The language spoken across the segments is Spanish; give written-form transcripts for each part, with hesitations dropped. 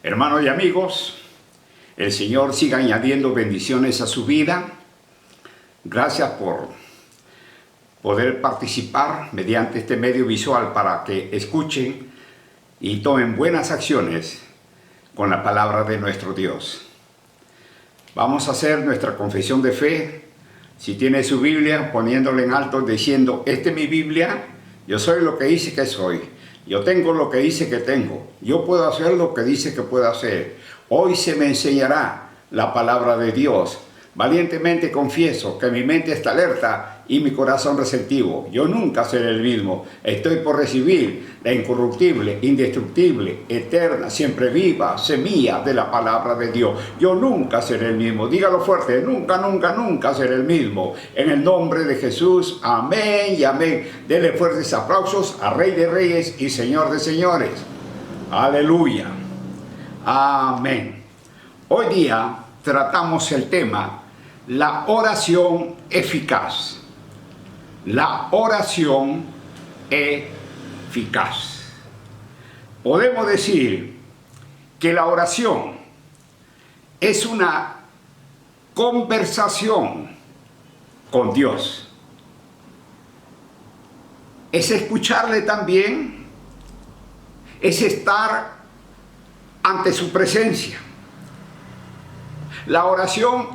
Hermanos y amigos, el Señor siga añadiendo bendiciones a su vida. Gracias por poder participar mediante este medio visual para que escuchen y tomen buenas acciones con la palabra de nuestro Dios. Vamos a hacer nuestra confesión de fe. Si tiene su Biblia, poniéndola en alto, diciendo: esta es mi Biblia, yo soy lo que dice que soy. Yo tengo lo que dice que tengo. Yo puedo hacer lo que dice que puedo hacer. Hoy se me enseñará la palabra de Dios. Valientemente confieso que mi mente está alerta y mi corazón receptivo. Yo nunca seré el mismo. Estoy por recibir la incorruptible, indestructible, eterna, siempre viva semilla de la palabra de Dios. Yo nunca seré el mismo. Dígalo fuerte: nunca, nunca, nunca seré el mismo. En el nombre de Jesús, amén y amén. Denle fuertes aplausos a Rey de Reyes y Señor de Señores. Aleluya. Amén. Hoy día tratamos el tema: la oración eficaz. La oración eficaz. Podemos decir que la oración es una conversación con Dios. Es escucharle también, es estar ante su presencia. La oración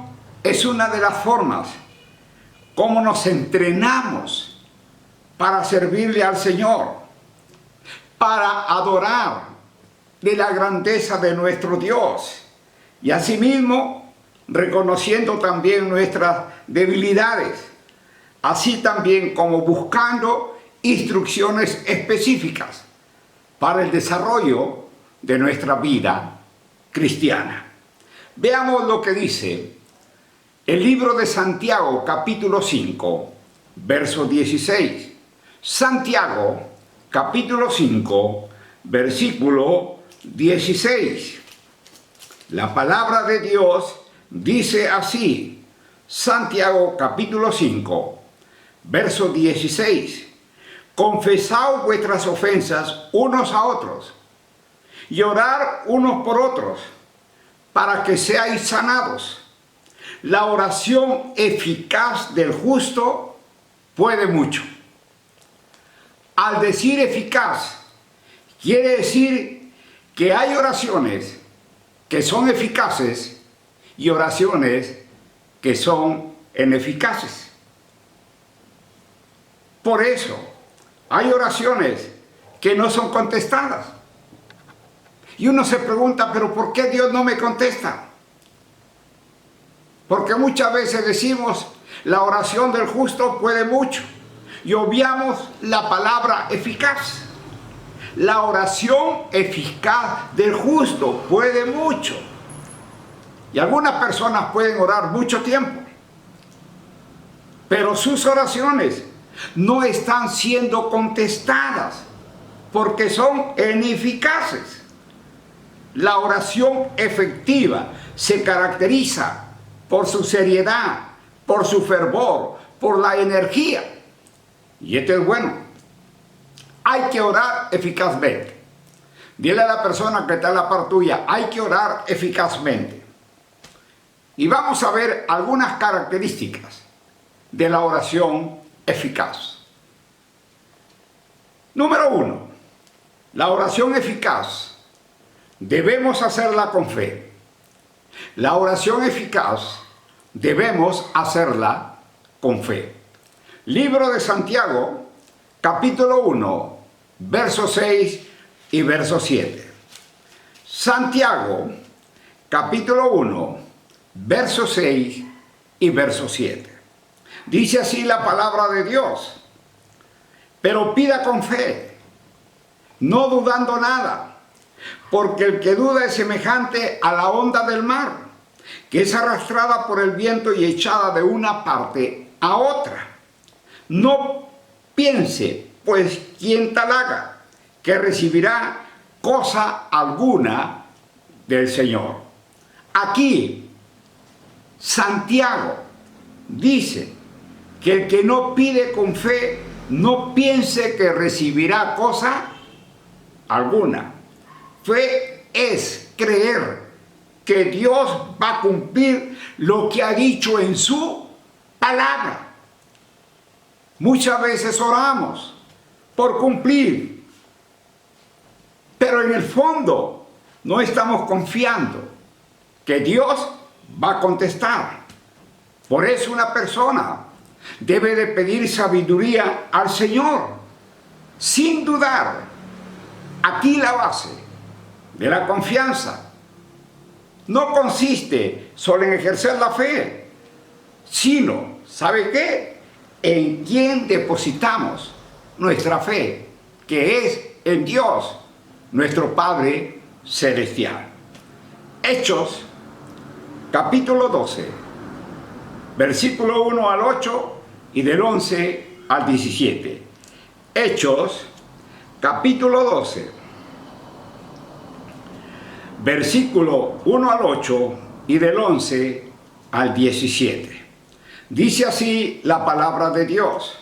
es una de las formas como nos entrenamos para servirle al Señor, para adorar de la grandeza de nuestro Dios y asimismo reconociendo también nuestras debilidades, así también como buscando instrucciones específicas para el desarrollo de nuestra vida cristiana. Veamos lo que dice el libro de Santiago, capítulo 5, verso 16. Santiago, capítulo 5, versículo 16. La palabra de Dios dice así. Santiago, capítulo 5, verso 16. Confesaos vuestras ofensas unos a otros y orar unos por otros, para que seáis sanados. La oración eficaz del justo puede mucho. Al decir eficaz, quiere decir que hay oraciones que son eficaces y oraciones que son ineficaces. Por eso, hay oraciones que no son contestadas. Y uno se pregunta: ¿pero por qué Dios no me contesta? Porque muchas veces decimos: la oración del justo puede mucho, y obviamos la palabra eficaz. La oración eficaz del justo puede mucho. Y algunas personas pueden orar mucho tiempo, pero sus oraciones no están siendo contestadas porque son ineficaces. La oración efectiva se caracteriza por su seriedad, por su fervor, por la energía. Y esto es bueno. Hay que orar eficazmente. Dile a la persona que está a la par tuya: hay que orar eficazmente. Y vamos a ver algunas características de la oración eficaz. Número 1. La oración eficaz debemos hacerla con fe. La oración eficaz debemos hacerla con fe. Libro de Santiago, capítulo 1, verso 6 y verso 7. Santiago, capítulo 1, verso 6 y verso 7. Dice así la palabra de Dios: pero pida con fe, no dudando nada, porque el que duda es semejante a la onda del mar, que es arrastrada por el viento y echada de una parte a otra. No piense, pues, quien tal haga, que recibirá cosa alguna del Señor. Aquí, Santiago dice que el que no pide con fe, no piense que recibirá cosa alguna. Fe es creer que Dios va a cumplir lo que ha dicho en su palabra. Muchas veces oramos por cumplir, pero en el fondo no estamos confiando que Dios va a contestar. Por eso una persona debe de pedir sabiduría al Señor, sin dudar. Aquí la base de la confianza no consiste solo en ejercer la fe, sino, ¿sabe qué? En quién depositamos nuestra fe, que es en Dios, nuestro Padre Celestial. Hechos, capítulo 12, versículo 1 al 8 y del 11 al 17. Hechos, capítulo 12, versículo 1 al 8 y del 11 al 17. Dice así la palabra de Dios.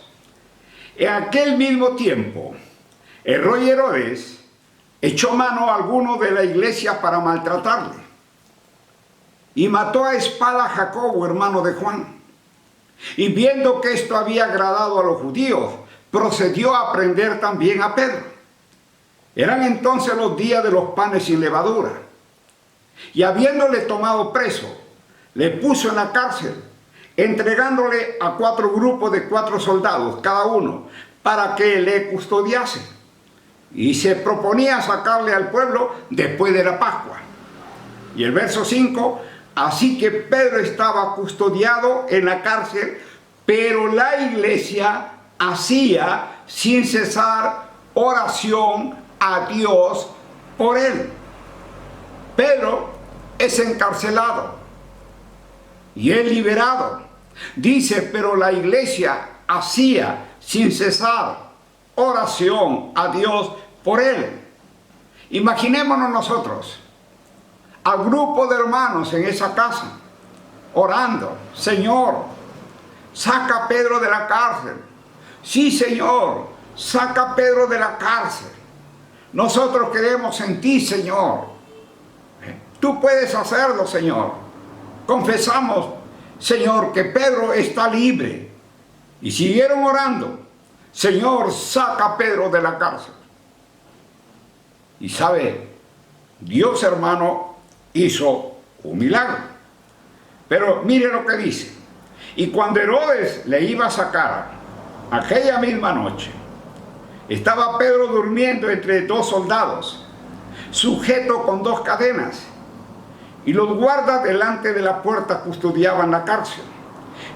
En aquel mismo tiempo, el rey Herodes echó mano a alguno de la iglesia para maltratarle y mató a espada a Jacobo, hermano de Juan. Y viendo que esto había agradado a los judíos, procedió a prender también a Pedro. Eran entonces los días de los panes sin levadura. Y habiéndole tomado preso, le puso en la cárcel, entregándole a 4 grupos de 4 soldados cada uno, para que le custodiasen. Y se proponía sacarle al pueblo después de la Pascua. Y el verso 5, así que Pedro estaba custodiado en la cárcel, pero la iglesia hacía sin cesar oración a Dios por él. Pedro es encarcelado y es liberado. Dice, pero la iglesia hacía sin cesar oración a Dios por él. Imaginémonos nosotros al grupo de hermanos en esa casa, orando, Señor, saca a Pedro de la cárcel. Sí, Señor, saca a Pedro de la cárcel. Nosotros creemos en ti, Señor. Tú puedes hacerlo, Señor. Confesamos, Señor, que Pedro está libre. Y siguieron orando. Señor, saca a Pedro de la cárcel. Y sabe, Dios, hermano, hizo un milagro. Pero mire lo que dice. Y cuando Herodes le iba a sacar aquella misma noche, estaba Pedro durmiendo entre 2 soldados, sujeto con 2 cadenas, y los guardas delante de la puerta custodiaban la cárcel.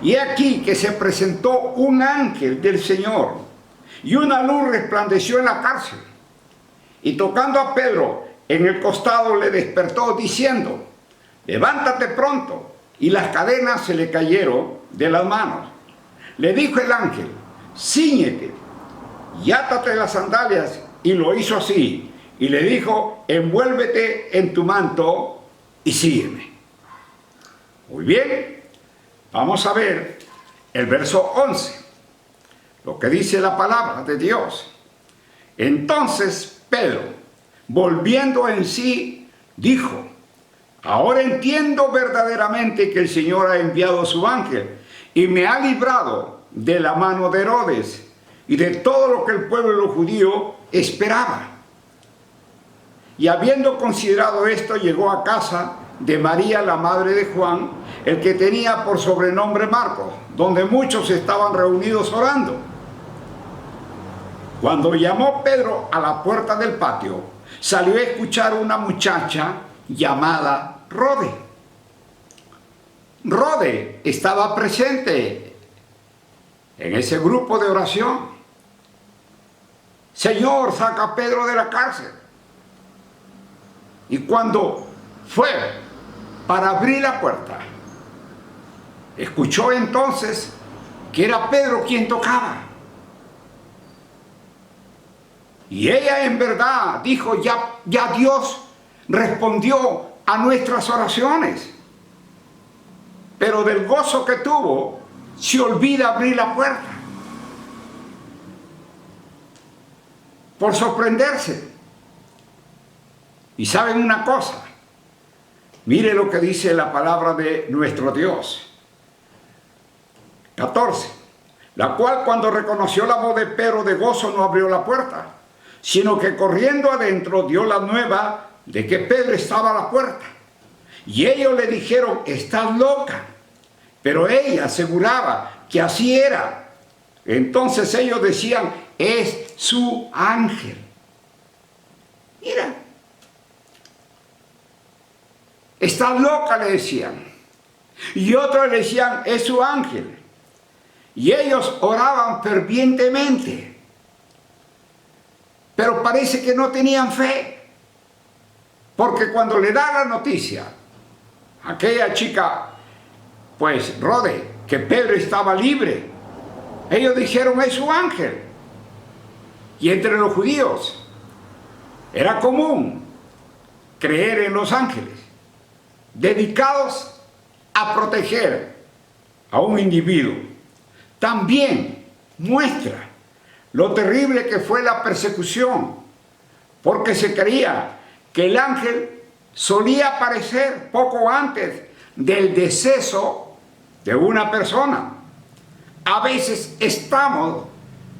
Y aquí que se presentó un ángel del Señor, y una luz resplandeció en la cárcel, y tocando a Pedro en el costado le despertó diciendo, levántate pronto. Y las cadenas se le cayeron de las manos. Le dijo el ángel, cíñete y átate las sandalias. Y lo hizo así. Y le dijo, envuélvete en tu manto y sígueme. Muy bien, vamos a ver el verso 11, lo que dice la palabra de Dios. Entonces Pedro, volviendo en sí, dijo, ahora entiendo verdaderamente que el Señor ha enviado a su ángel y me ha librado de la mano de Herodes y de todo lo que el pueblo de los judíos esperaba. Y habiendo considerado esto, llegó a casa de María, la madre de Juan, el que tenía por sobrenombre Marcos, donde muchos estaban reunidos orando. Cuando llamó Pedro a la puerta del patio, salió a escuchar una muchacha llamada Rode. Rode estaba presente en ese grupo de oración. Señor, saca a Pedro de la cárcel. Y cuando fue para abrir la puerta, escuchó entonces que era Pedro quien tocaba. Y ella en verdad dijo, ya Dios respondió a nuestras oraciones. Pero del gozo que tuvo, se olvida abrir la puerta. Por sorprenderse. Y saben una cosa, Mire lo que dice la palabra de nuestro Dios. 14. La cual, cuando reconoció la voz de Pedro de gozo, no abrió la puerta, sino que corriendo adentro dio la nueva de que Pedro estaba a la puerta. Y ellos le dijeron: estás loca. Pero ella aseguraba que así era. Entonces ellos decían: es su ángel. Mira, estás loca, le decían. Y otros le decían: es su ángel. Y ellos oraban fervientemente. Pero parece que no tenían fe. Porque cuando le da la noticia a aquella chica, pues Rode, que Pedro estaba libre, ellos dijeron: es su ángel. Y entre los judíos era común creer en los ángeles, dedicados a proteger a un individuo. También muestra lo terrible que fue la persecución, porque se creía que el ángel solía aparecer poco antes del deceso de una persona. A veces estamos,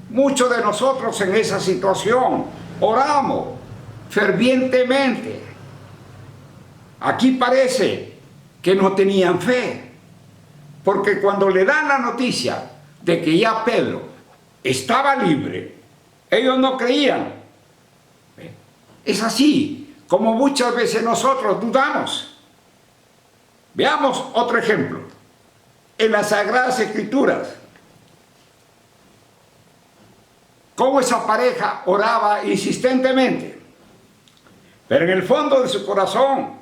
muchos de nosotros, en esa situación. Oramos fervientemente. Aquí parece que no tenían fe, porque cuando le dan la noticia de que ya Pedro estaba libre, ellos no creían. Es así como muchas veces nosotros dudamos. Veamos otro ejemplo. En las Sagradas Escrituras, cómo esa pareja oraba insistentemente, pero en el fondo de su corazón,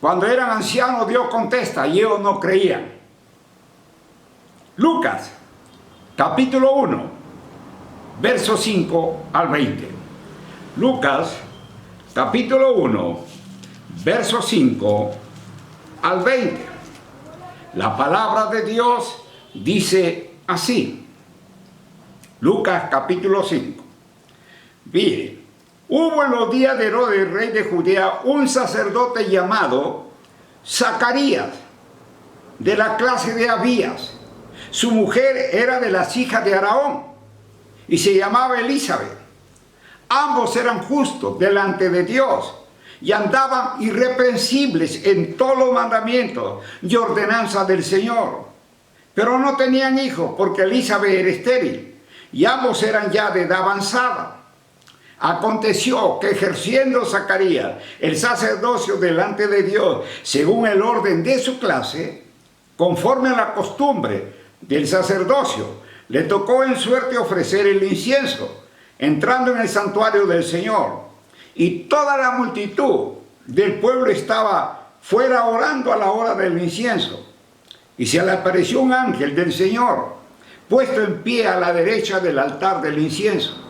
cuando eran ancianos, Dios contesta y ellos no creían. Lucas, capítulo 1, versos 5 al 20. Lucas, capítulo 1, versos 5 al 20. La palabra de Dios dice así. Lucas, capítulo 5. Mire, hubo en los días de Herodes, rey de Judea, un sacerdote llamado Zacarías, de la clase de Abías. Su mujer era de las hijas de Aarón y se llamaba Elizabeth. Ambos eran justos delante de Dios y andaban irreprensibles en todos los mandamientos y ordenanzas del Señor. Pero no tenían hijos porque Elizabeth era estéril y ambos eran ya de edad avanzada. Aconteció que, ejerciendo Zacarías el sacerdocio delante de Dios según el orden de su clase, conforme a la costumbre del sacerdocio, le tocó en suerte ofrecer el incienso, entrando en el santuario del Señor. Y toda la multitud del pueblo estaba fuera orando a la hora del incienso. Y se le apareció un ángel del Señor, puesto en pie a la derecha del altar del incienso.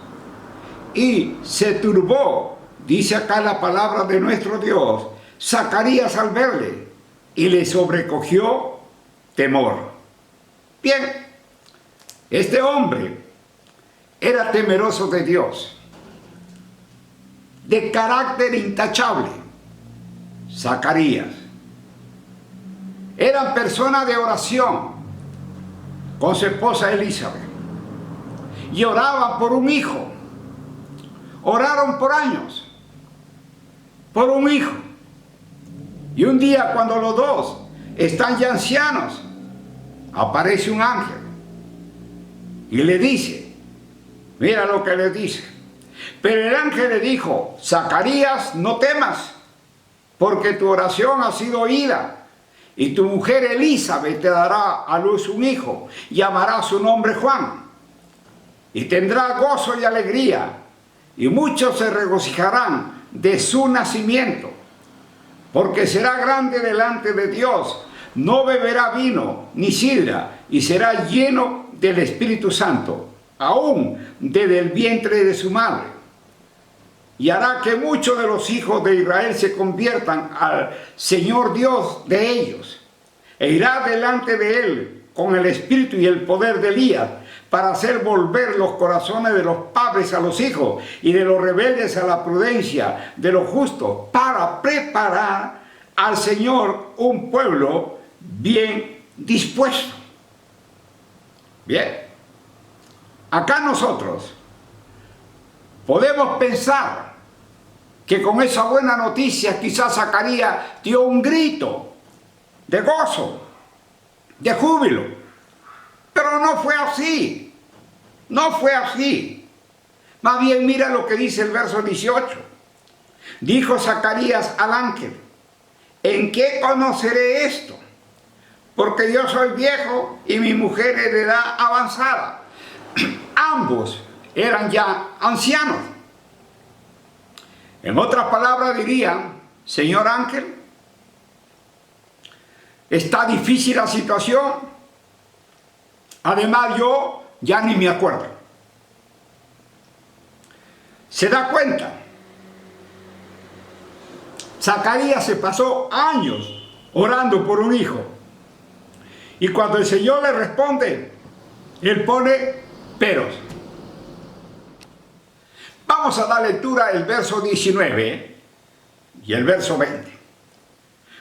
Y se turbó, dice acá la palabra de nuestro Dios, Zacarías al verle, y le sobrecogió temor. Bien, este hombre era temeroso de Dios, de carácter intachable. Zacarías eran personas de oración con su esposa Elizabeth y oraban por un hijo. Oraron por años por un hijo, y un día, cuando los dos están ya ancianos, aparece un ángel y le dice, mira lo que le dice. Pero el ángel le dijo: Zacarías, no temas, porque tu oración ha sido oída, y tu mujer Elizabeth te dará a luz un hijo, y llamará su nombre Juan, y tendrá gozo y alegría, y muchos se regocijarán de su nacimiento, porque será grande delante de Dios. No beberá vino ni sidra, y será lleno del Espíritu Santo, aún desde el vientre de su madre. Y hará que muchos de los hijos de Israel se conviertan al Señor Dios de ellos. E irá delante de él con el espíritu y el poder de Elías, para hacer volver los corazones de los padres a los hijos y de los rebeldes a la prudencia, de los justos, para preparar al Señor un pueblo bien dispuesto. Bien, acá nosotros podemos pensar que con esa buena noticia quizás Zacarías dio un grito de gozo, de júbilo, pero no fue así, no fue así. Más bien mira lo que dice el verso 18. Dijo Zacarías al ángel: ¿en qué conoceré esto? Porque yo soy viejo y mi mujer es de edad avanzada. Ambos eran ya ancianos. En otras palabras dirían: señor ángel, está difícil la situación. Además yo ya ni me acuerdo. ¿Se da cuenta? Zacarías se pasó años orando por un hijo. Y cuando el Señor le responde, él pone peros. Vamos a dar lectura el verso 19 y el verso 20.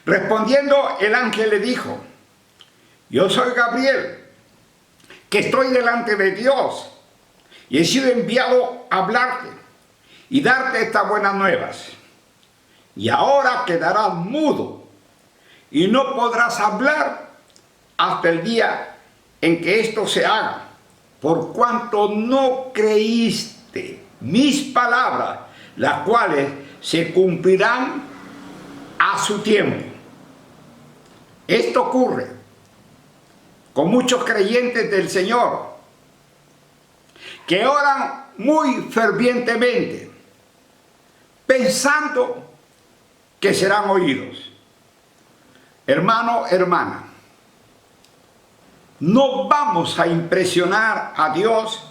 Respondiendo, el ángel le dijo: yo soy Gabriel, que estoy delante de Dios, y he sido enviado a hablarte y darte estas buenas nuevas. Y ahora quedarás mudo y no podrás hablar hasta el día en que esto se haga, por cuanto no creíste mis palabras, las cuales se cumplirán a su tiempo. Esto ocurre con muchos creyentes del Señor que oran muy fervientemente, pensando que serán oídos. Hermano, hermana, no vamos a impresionar a Dios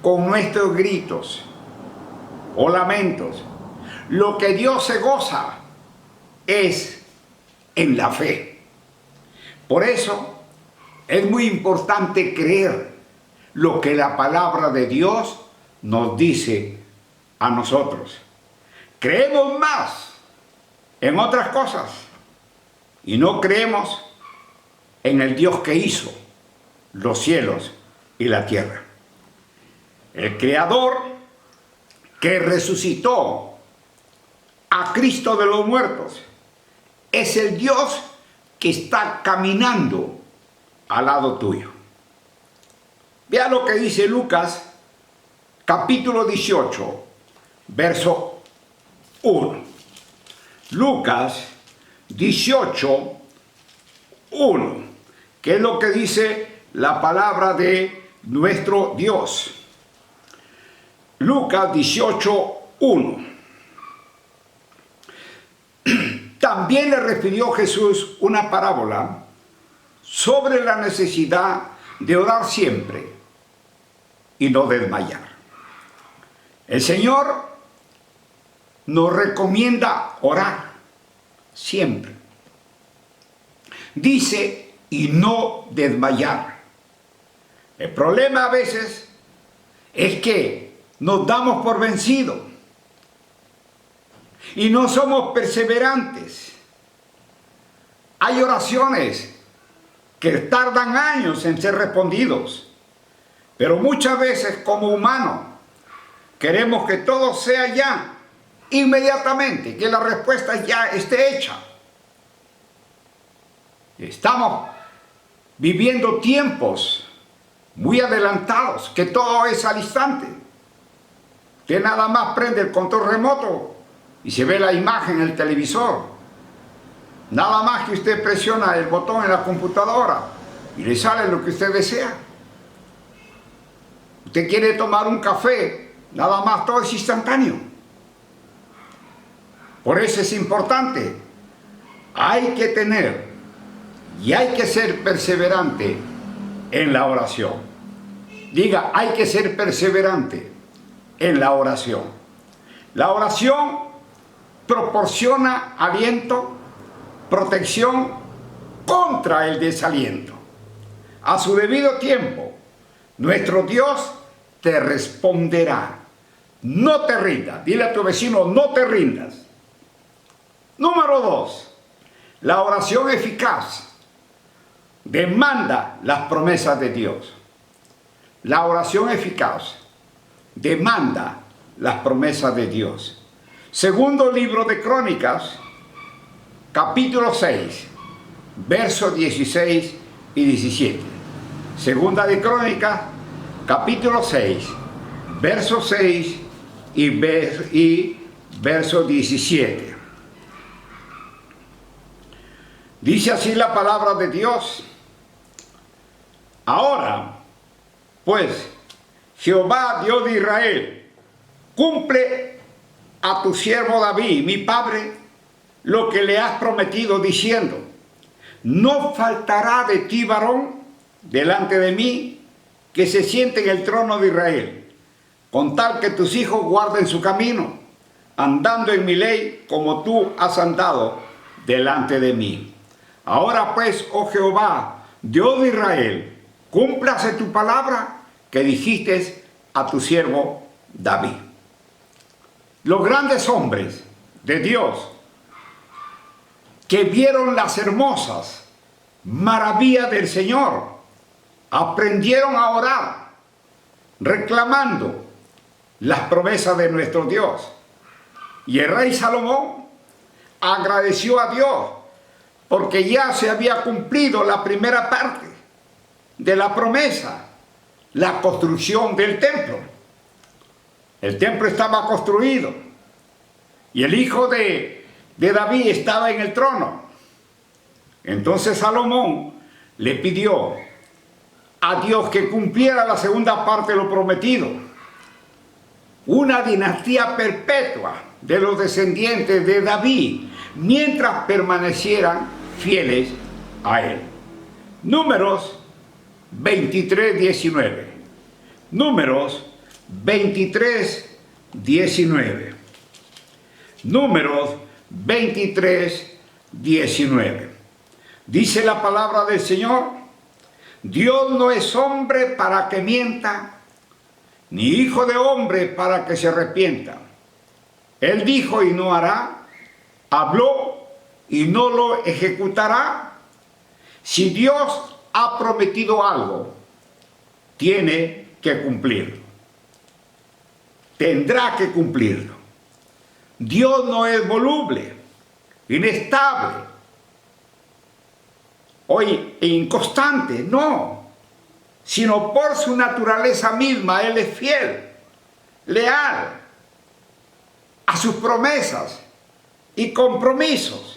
con nuestros gritos o lamentos. Lo que Dios se goza es en la fe. Por eso es muy importante creer lo que la palabra de Dios nos dice a nosotros. Creemos más en otras cosas y no creemos en el Dios que hizo los cielos y la tierra. El Creador que resucitó a Cristo de los muertos es el Dios que está caminando al lado tuyo. Vea lo que dice Lucas, capítulo 18, verso 1. Lucas 18, 1. ¿Qué es lo que dice la palabra de nuestro Dios? Lucas 18, 1. También le refirió Jesús una parábola sobre la necesidad de orar siempre y no desmayar. El Señor nos recomienda orar siempre. Dice, y no desmayar. El problema a veces es que nos damos por vencidos y no somos perseverantes. Hay oraciones que tardan años en ser respondidos, pero muchas veces como humanos queremos que todo sea ya, inmediatamente, que la respuesta ya esté hecha. Estamos viviendo tiempos muy adelantados, que todo es al instante. Usted nada más prende el control remoto y se ve la imagen en el televisor. Nada más que usted presiona el botón en la computadora y le sale lo que usted desea. Usted quiere tomar un café, nada más, todo es instantáneo. Por eso es importante. Hay que tener y hay que ser perseverante en la oración. Diga, hay que ser perseverante en la oración. La oración proporciona aliento, protección contra el desaliento. A su debido tiempo, nuestro Dios te responderá. No te rindas. Dile a tu vecino, no te rindas. Número 2. La oración eficaz demanda las promesas de Dios. La oración eficaz demanda las promesas de Dios. Segundo libro de Crónicas, capítulo 6, versos 16 y 17. Segunda de Crónicas, capítulo 6, verso 6 y verso 17. Dice así la palabra de Dios: ahora, pues, Jehová, Dios de Israel, cumple a tu siervo David, mi padre, lo que le has prometido, diciendo: no faltará de ti varón delante de mí que se siente en el trono de Israel, con tal que tus hijos guarden su camino, andando en mi ley como tú has andado delante de mí. Ahora pues, oh Jehová, Dios de Israel, cúmplase tu palabra que dijiste a tu siervo David. Los grandes hombres de Dios que vieron las hermosas maravillas del Señor aprendieron a orar reclamando las promesas de nuestro Dios. Y el rey Salomón agradeció a Dios porque ya se había cumplido la primera parte de la promesa, la construcción del templo. El templo estaba construido y el hijo de David estaba en el trono. Entonces Salomón le pidió a Dios que cumpliera la segunda parte de lo prometido, una dinastía perpetua de los descendientes de David, mientras permanecieran fieles a él. Números 23, 19. Números 23, 19. Números 23, 19. Dice la palabra del Señor: Dios no es hombre para que mienta, ni hijo de hombre para que se arrepienta. Él dijo y no hará, habló y no lo ejecutará. Si Dios ha prometido algo, tiene que cumplirlo. Tendrá que cumplirlo. Dios no es voluble, inestable, e inconstante, no, sino por su naturaleza misma. Él es fiel, leal a sus promesas y compromisos.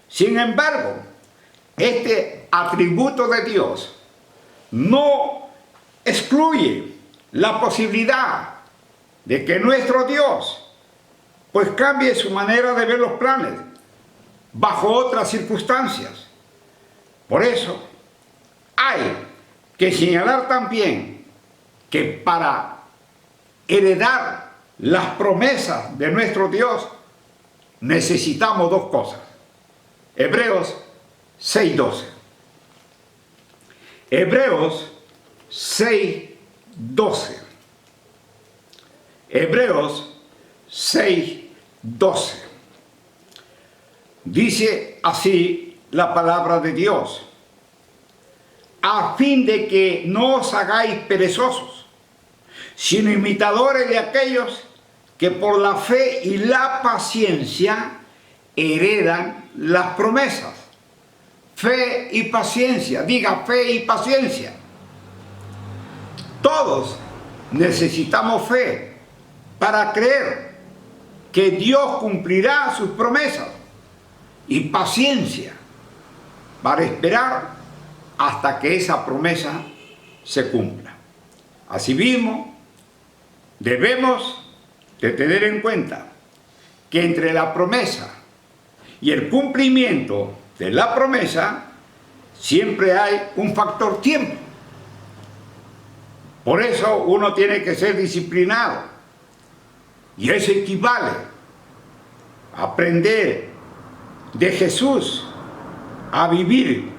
Sin embargo, este atributo de Dios no excluye la posibilidad de que nuestro Dios pues cambie su manera de ver los planes bajo otras circunstancias. Por eso hay que señalar también que para heredar las promesas de nuestro Dios necesitamos dos cosas. Hebreos 6:12. Hebreos 6:12. Hebreos 6:12. Dice así la palabra de Dios: a fin de que no os hagáis perezosos, sino imitadores de aquellos que por la fe y la paciencia heredan las promesas. Fe y paciencia, diga fe y paciencia. Todos necesitamos fe para creer que Dios cumplirá sus promesas, y paciencia para esperar hasta que esa promesa se cumpla. Asimismo, debemos de tener en cuenta que entre la promesa y el cumplimiento de la promesa siempre hay un factor tiempo. Por eso uno tiene que ser disciplinado, y eso equivale a aprender de Jesús a vivir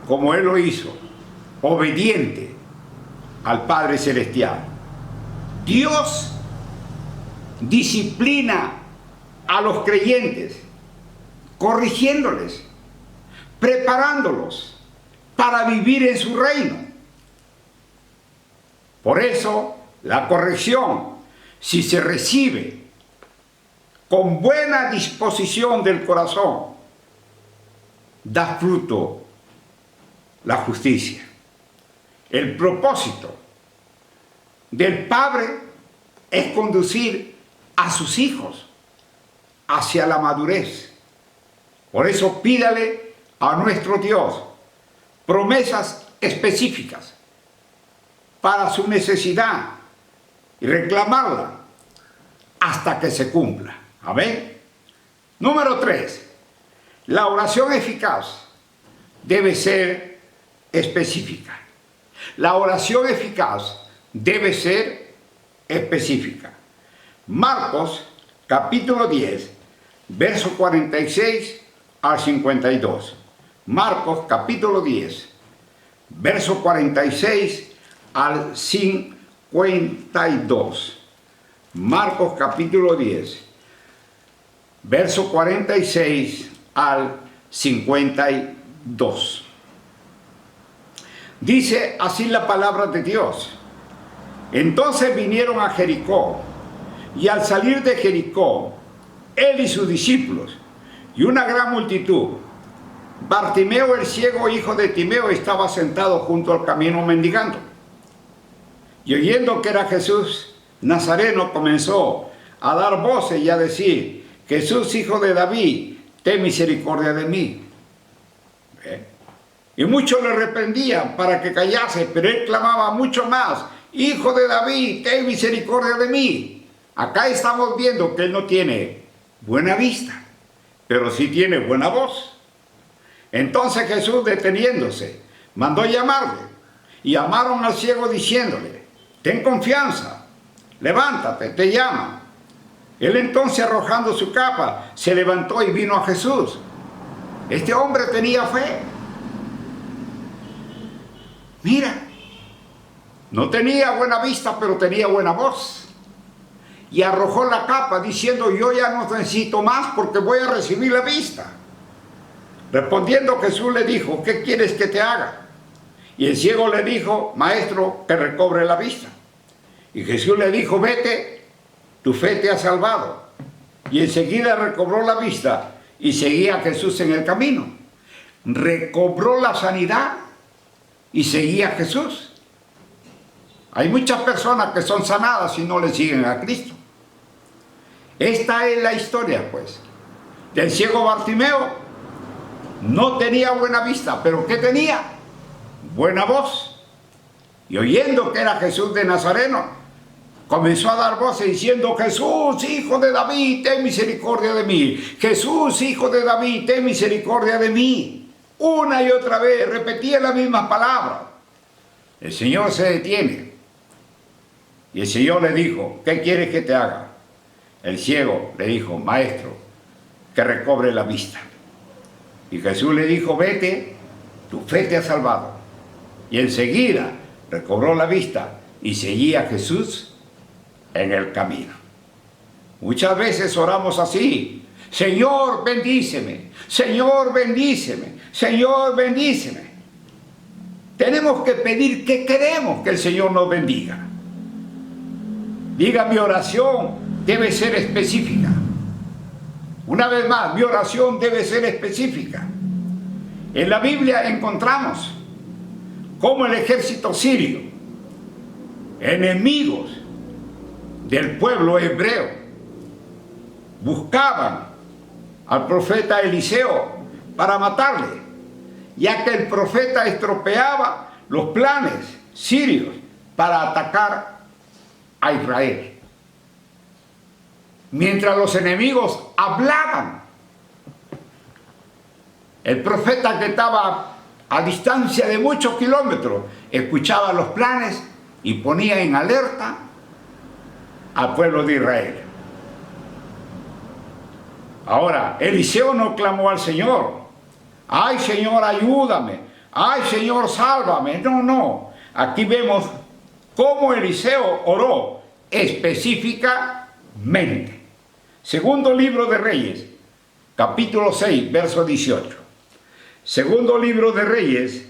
como Él lo hizo, obediente al Padre Celestial. Dios disciplina a los creyentes, corrigiéndoles preparándolos para vivir en su reino. Por eso, la corrección, si se recibe con buena disposición del corazón, da fruto la justicia. El propósito del Padre es conducir a sus hijos hacia la madurez. Por eso pídale a nuestro Dios promesas específicas para su necesidad y reclamarla hasta que se cumpla. Amén. Número 3. La oración eficaz debe ser específica. La oración eficaz debe ser específica. Marcos capítulo 10, verso 46 al 52. Marcos capítulo 10, verso 46 al 52. Marcos capítulo 10, verso 46 al 52. Dice así la palabra de Dios. Entonces vinieron a Jericó, y al salir de Jericó, él y sus discípulos, y una gran multitud, Bartimeo el ciego, hijo de Timeo, estaba sentado junto al camino mendigando. Y oyendo que era Jesús Nazareno, comenzó a dar voces y a decir: Jesús, hijo de David, ten misericordia de mí. Y muchos le reprendían para que callase, pero él clamaba mucho más: Hijo de David, ten misericordia de mí. Acá estamos viendo que él no tiene buena vista, pero sí tiene buena voz. Entonces Jesús, deteniéndose, mandó llamarle, y llamaron al ciego diciéndole: ten confianza, levántate, te llama. Él entonces, arrojando su capa, se levantó y vino a Jesús. Este hombre tenía fe. Mira, no tenía buena vista, pero tenía buena voz. Y arrojó la capa diciendo: yo ya no necesito más porque voy a recibir la vista. Respondiendo Jesús le dijo: ¿qué quieres que te haga? Y el ciego le dijo: Maestro, que recobre la vista. Y Jesús le dijo: vete, tu fe te ha salvado. Y enseguida recobró la vista y seguía a Jesús en el camino. Recobró la sanidad y seguía a Jesús. Hay muchas personas que son sanadas y no le siguen a Cristo. Esta es la historia, pues, del ciego Bartimeo. No tenía buena vista, pero ¿qué tenía? Buena voz. Y oyendo que era Jesús de Nazareno, comenzó a dar voces diciendo: Jesús, hijo de David, ten misericordia de mí. Jesús, hijo de David, ten misericordia de mí. Una y otra vez repetía las mismas palabras. El Señor se detiene. Y el Señor le dijo: ¿qué quieres que te haga? El ciego le dijo: Maestro, que recobre la vista. Y Jesús le dijo: vete, tu fe te ha salvado. Y enseguida recobró la vista y seguía a Jesús en el camino. Muchas veces oramos así: Señor, bendíceme, Señor, bendíceme, Señor, bendíceme. Tenemos que pedir que queremos que el Señor nos bendiga. Diga: mi oración debe ser específica. Una vez más, mi oración debe ser específica. En la Biblia encontramos cómo el ejército sirio, enemigos del pueblo hebreo, buscaban al profeta Eliseo para matarle, ya que el profeta estropeaba los planes sirios para atacar a Israel. Mientras los enemigos hablaban, el profeta, que estaba a distancia de muchos kilómetros, escuchaba los planes y ponía en alerta al pueblo de Israel. Ahora, Eliseo no clamó al Señor: ¡ay, Señor, ayúdame! ¡Ay, Señor, sálvame! No, no. Aquí vemos cómo Eliseo oró específicamente. Segundo libro de Reyes, capítulo 6, verso 18. Segundo libro de Reyes,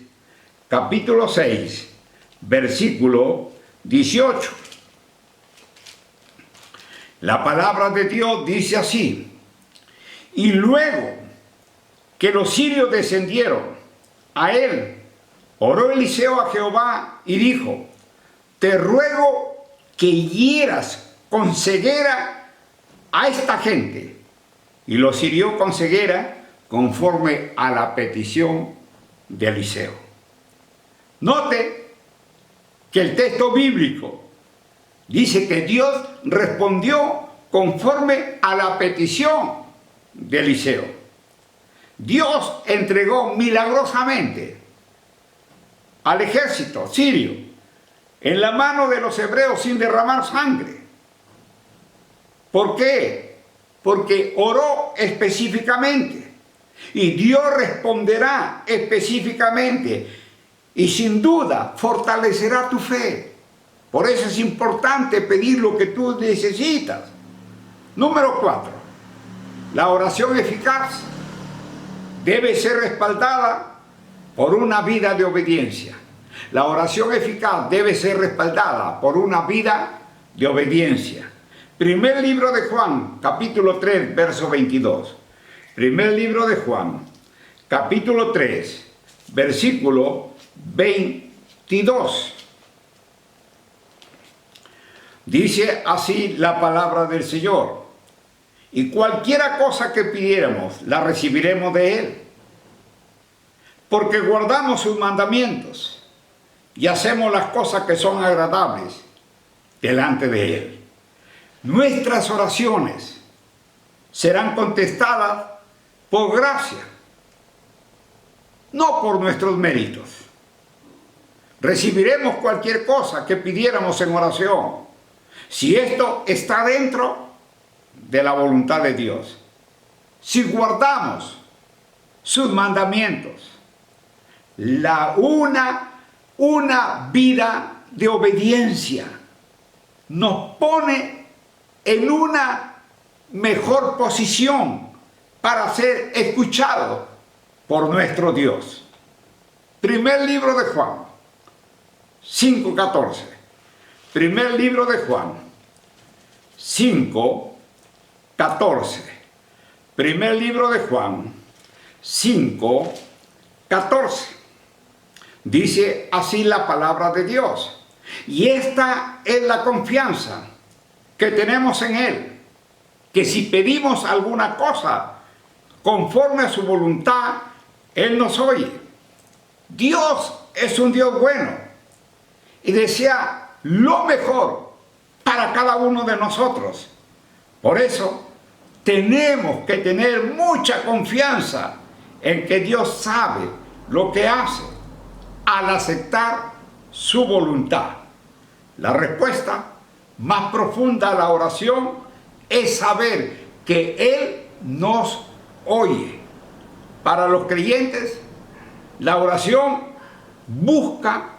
capítulo 6, versículo 18. La palabra de Dios dice así: y luego que los sirios descendieron a él, oró Eliseo a Jehová y dijo: te ruego que hieras con ceguera a esta gente. Y los hirió con ceguera conforme a la petición de Eliseo. Note que el texto bíblico dice que Dios respondió conforme a la petición de Eliseo. Dios entregó milagrosamente al ejército sirio en la mano de los hebreos sin derramar sangre. ¿Por qué? Porque oró específicamente y Dios responderá específicamente y sin duda fortalecerá tu fe. Por eso es importante pedir lo que tú necesitas. Número 4. La oración eficaz debe ser respaldada por una vida de obediencia. La oración eficaz debe ser respaldada por una vida de obediencia. Primer libro de Juan, capítulo 3, verso 22. Primer libro de Juan, capítulo 3, versículo 22. Dice así la palabra del Señor: y cualquiera cosa que pidiéramos, la recibiremos de Él, porque guardamos sus mandamientos y hacemos las cosas que son agradables delante de Él. Nuestras oraciones serán contestadas por gracia, no por nuestros méritos. Recibiremos cualquier cosa que pidiéramos en oración, si esto está dentro de la voluntad de Dios. Si guardamos sus mandamientos, una vida de obediencia nos pone en una mejor posición para ser escuchado por nuestro Dios. Primer libro de Juan 5:14. Primer libro de Juan 5:14. Primer libro de Juan 5:14. Dice así la palabra de Dios. Y esta es la confianza que tenemos en Él, que si pedimos alguna cosa conforme a su voluntad, Él nos oye. Dios es un Dios bueno y desea lo mejor para cada uno de nosotros. Por eso tenemos que tener mucha confianza en que Dios sabe lo que hace al aceptar su voluntad. La respuesta más profunda a la oración es saber que Él nos oye. Para los creyentes, la oración busca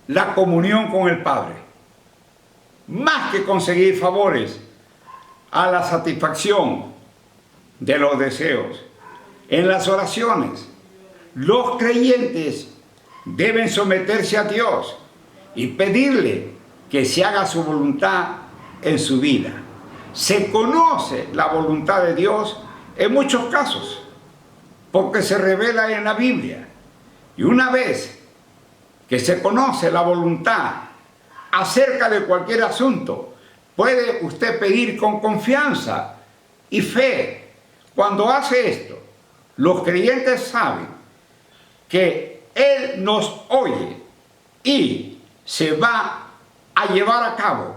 la comunión con el Padre, más que conseguir favores a la satisfacción de los deseos. En las oraciones, los creyentes deben someterse a Dios y pedirle que se haga su voluntad en su vida. Se conoce la voluntad de Dios en muchos casos, porque se revela en la Biblia. Y una vez que se conoce la voluntad acerca de cualquier asunto, puede usted pedir con confianza y fe. Cuando hace esto, los creyentes saben que Él nos oye y se va a llevar a cabo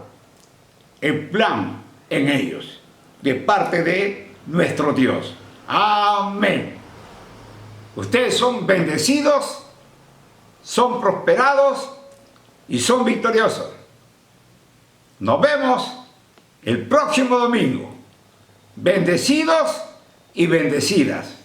el plan en ellos, de parte de nuestro Dios. Amén. Ustedes son bendecidos, son prosperados y son victoriosos. Nos vemos el próximo domingo. Bendecidos y bendecidas.